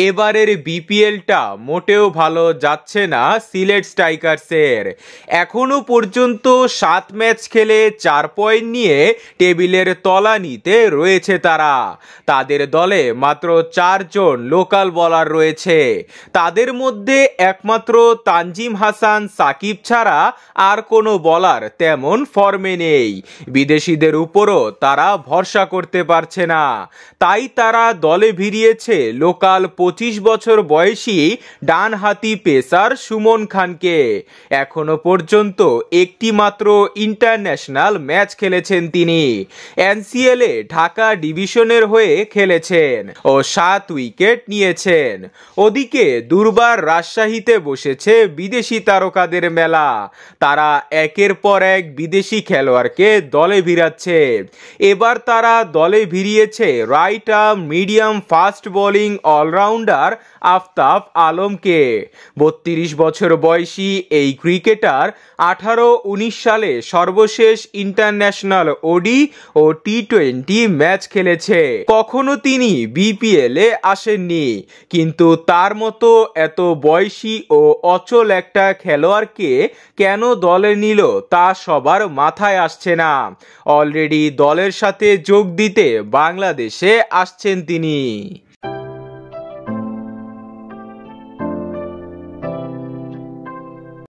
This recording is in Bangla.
এবারের বিপিএলটা মোটেও ভালো যাচ্ছে না সিলেট স্ট্রাইকার্সের। এখনো পর্যন্ত 7 ম্যাচ খেলে 4 পয়েন্ট নিয়ে টেবিলের তলানিতে রয়েছে তারা। তাদের দলে মাত্র 4 জন লোকাল বোলার রয়েছে। তাদের মধ্যে একমাত্র তানজিম হাসান সাকিব ছাড়া আর কোনো বোলার তেমন ফর্মে নেই। বিদেশিদের উপরও তারা ভরসা করতে পারছে না। তাই তারা দলে ভিড়িয়েছে লোকাল 25 বছর বয়সী ডানহাতি পেসার সুমন খানকে। এখনো পর্যন্ত একটি মাত্র ইন্টারন্যাশনাল ম্যাচ খেলেছেন তিনি। এনসিএলে ঢাকা ডিভিশনের হয়ে খেলেছেন ও 7 উইকেট নিয়েছেন। ওদিকে দুর্বার রাজশাহীতে বসেছে বিদেশি তারকাদের মেলা। তারা একের পর এক বিদেশি খেলোয়াড়কে দলে ভিড়াচ্ছে। এবার তারা দলে ভিড়িয়েছে right arm medium fast bowling allrounder Aftab আলমকে। 32 বছর বয়সী এই ক্রিকেটার 18-19 সালে সর্বশেষ ইন্টারন্যাশনাল ওডি ও টি20 ম্যাচ খেলেছে। কখনো তিনি বিপিএলে আসেননি, কিন্তু তার মতো এত বয়সী ও অচল একটা খেলোয়াড়কে কেন দলে নিল তা সবার মাথায় আসছে না। অলরেডি দলের সাথে যোগ দিতে বাংলাদেশে আসছেন তিনি।